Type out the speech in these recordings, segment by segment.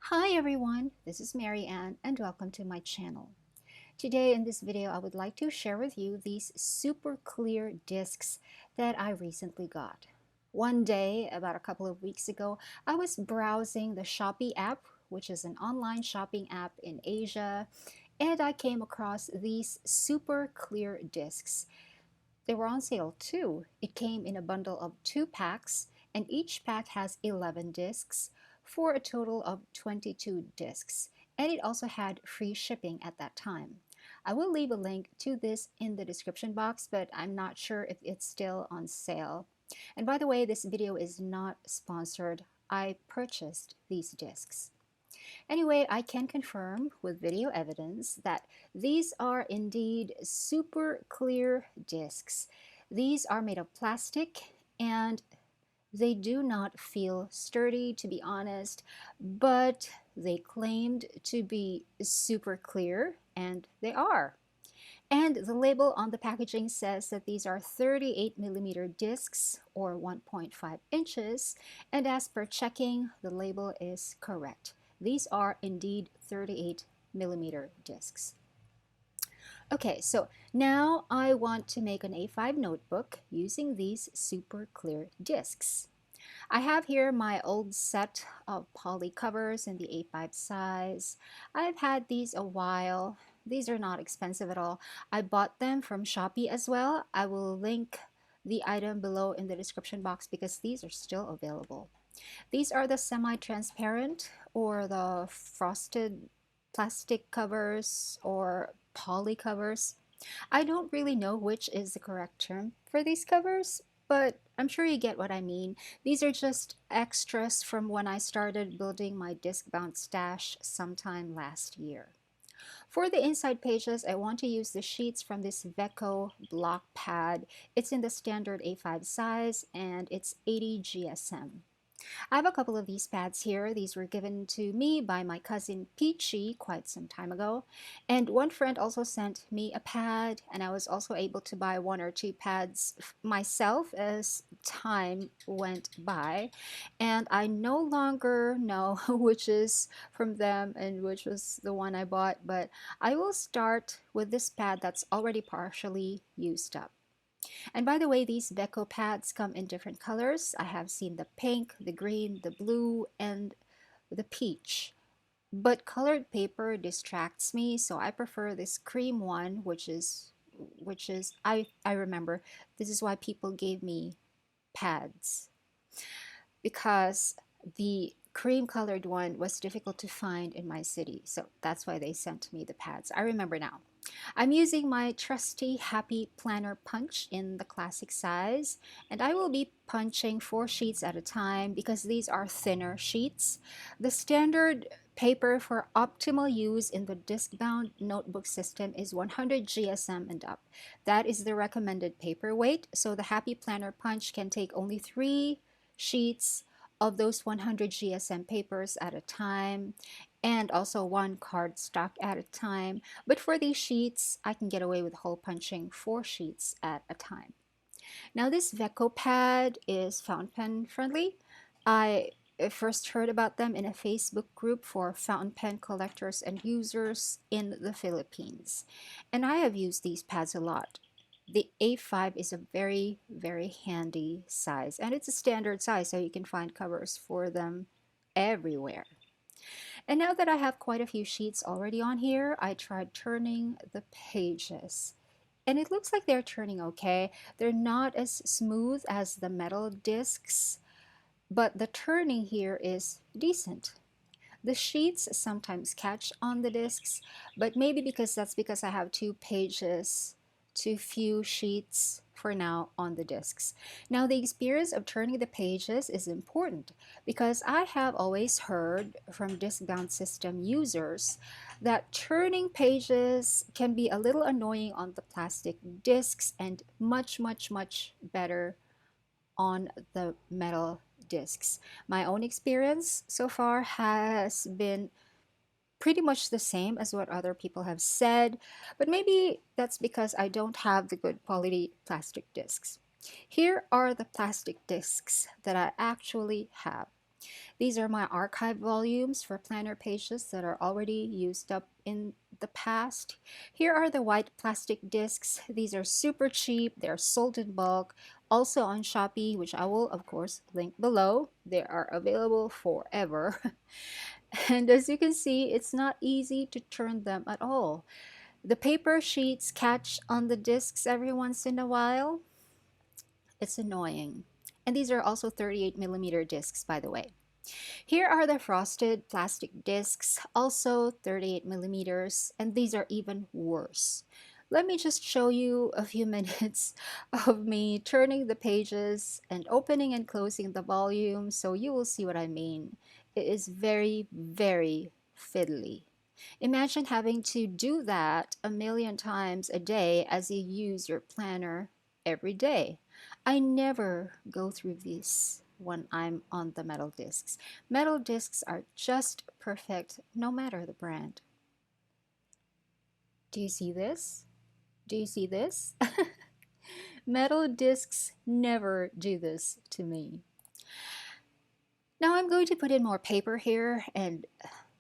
Hi everyone, this is Mary Ann and welcome to my channel. Today in this video I would like to share with you these super clear discs that I recently got. One day, about a couple of weeks ago, I was browsing the Shopee app, which is an online shopping app in Asia, and I came across these super clear discs. They were on sale too. It came in a bundle of 2 packs, and each pack has 11 discs for a total of 22 discs. And it also had free shipping at that time. I will leave a link to this in the description box, but I'm not sure if it's still on sale. And by the way, this video is not sponsored. I purchased these discs. Anyway, I can confirm with video evidence that these are indeed super clear discs. These are made of plastic and they do not feel sturdy, to be honest, but they claimed to be super clear, and they are. And the label on the packaging says that these are 38 millimeter discs or 1.5 inches. And as per checking, the label is correct. These are indeed 38 millimeter discs. Okay, so now I want to make an A5 notebook using these super clear discs. I have here my old set of poly covers in the A5 size. I've had these a while. These are not expensive at all. I bought them from Shopee as well. I will link the item below in the description box because these are still available. These are the semi-transparent or the frosted plastic covers or poly covers. I don't really know which is the correct term for these covers, but I'm sure you get what I mean. These are just extras from when I started building my disc-bound stash sometime last year. For the inside pages, I want to use the sheets from this Veco block pad. It's in the standard A5 size and it's 80 GSM. I have a couple of these pads here. These were given to me by my cousin Peachy quite some time ago. And one friend also sent me a pad, and I was also able to buy 1 or 2 pads myself as time went by. And I no longer know which is from them and which was the one I bought, but I will start with this pad that's already partially used up. And by the way, these Beko pads come in different colors. I have seen the pink, the green, the blue, and the peach. But colored paper distracts me, so I prefer this cream one, which is I remember this is why people gave me pads because the cream colored one was difficult to find in my city. So that's why they sent me the pads. I remember now. I'm using my trusty Happy Planner punch in the classic size, and I will be punching 4 sheets at a time because these are thinner sheets. The standard paper for optimal use in the disc-bound notebook system is 100 GSM and up. That is the recommended paper weight, so the Happy Planner punch can take only 3 sheets of those 100 GSM papers at a time and also 1 cardstock at a time. But for these sheets, I can get away with hole punching 4 sheets at a time. Now this Veco pad is fountain pen friendly. I first heard about them in a Facebook group for fountain pen collectors and users in the Philippines. And I have used these pads a lot. The A5 is a very, very handy size, and it's a standard size, so you can find covers for them everywhere. And now that I have quite a few sheets already on here, I tried turning the pages. And it looks like they're turning okay. They're not as smooth as the metal discs, but the turning here is decent. The sheets sometimes catch on the discs, but maybe because I have 2 pages to few sheets for now on the discs. Now the experience of turning the pages is important because I have always heard from disc-bound system users that turning pages can be a little annoying on the plastic discs and much better on the metal discs. My own experience so far has been pretty much the same as what other people have said, but maybe that's because I don't have the good quality plastic discs. Here are the plastic discs that I actually have. These are my archive volumes for planner pages that are already used up in the past. Here are the white plastic discs. These are super cheap. They're sold in bulk. Also on Shopee, which I will, of course, link below. They are available forever. And as you can see, it's not easy to turn them at all. The paper sheets catch on the discs every once in a while. It's annoying. And these are also 38 millimeter discs, by the way. Here are the frosted plastic discs, also 38 millimeters, and these are even worse. Let me just show you a few minutes of me turning the pages and opening and closing the volume so you will see what I mean. It is very, very fiddly. Imagine having to do that a million times a day as you use your planner every day. I never go through this when I'm on the metal discs. Metal discs are just perfect no matter the brand. Do you see this? Do you see this? Metal discs never do this to me. Now I'm going to put in more paper here and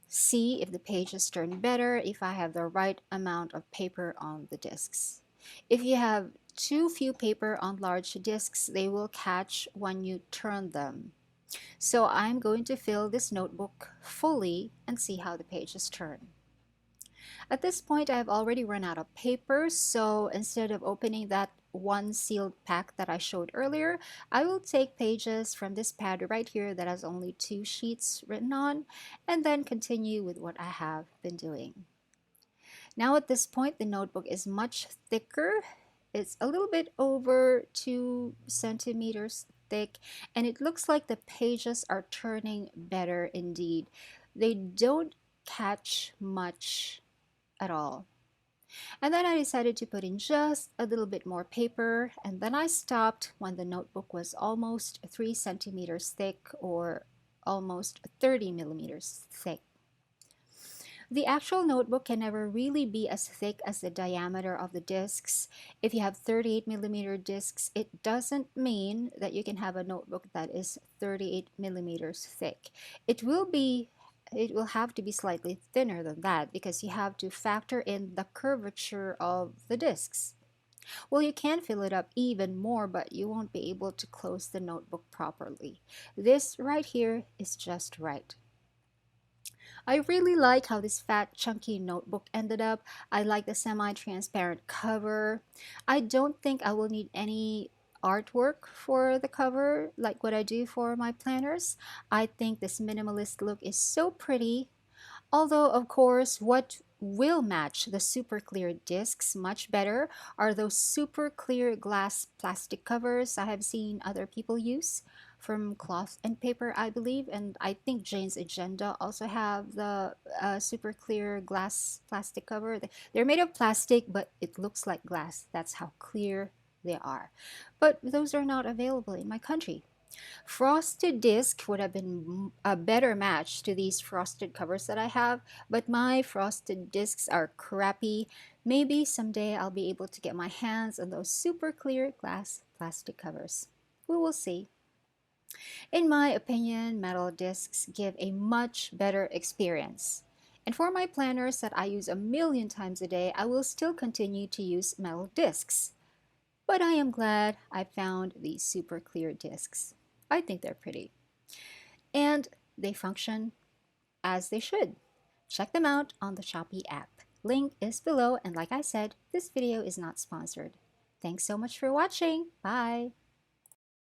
see if the pages turn better if I have the right amount of paper on the discs. If you have too few paper on large discs, they will catch when you turn them. So I'm going to fill this notebook fully and see how the pages turn. At this point, I've already run out of paper, so instead of opening that one sealed pack that I showed earlier, I will take pages from this pad right here that has only 2 sheets written on, and then continue with what I have been doing. Now at this point, the notebook is much thicker. It's a little bit over 2 centimeters thick, and it looks like the pages are turning better indeed. They don't catch much at all. And then I decided to put in just a little bit more paper, and then I stopped when the notebook was almost 3 centimeters thick, or almost 30 millimeters thick. The actual notebook can never really be as thick as the diameter of the discs. If you have 38 millimeter discs, it doesn't mean that you can have a notebook that is 38 millimeters thick. It will have to be slightly thinner than that because you have to factor in the curvature of the discs. Well, you can fill it up even more, but you won't be able to close the notebook properly. This right here is just right. I really like how this fat, chunky notebook ended up. I like the semi-transparent cover. I don't think I will need any artwork for the cover like what I do for my planners. I think this minimalist look is so pretty. Although, of course, what will match the super clear discs much better are those super clear glass plastic covers I have seen other people use from Cloth and Paper, I believe, and I think Jane's Agenda also have the super clear glass plastic cover. They're made of plastic, but it looks like glass. That's how clear they are. But those are not available in my country. Frosted disc would have been a better match to these frosted covers that I have, but my frosted discs are crappy. Maybe someday I'll be able to get my hands on those super clear glass plastic covers. We will see. In my opinion, metal discs give a much better experience. And for my planners that I use a million times a day, I will still continue to use metal discs. But I am glad I found these super clear discs. I think they're pretty. And they function as they should. Check them out on the Shopee app. Link is below, and like I said, this video is not sponsored. Thanks so much for watching. Bye!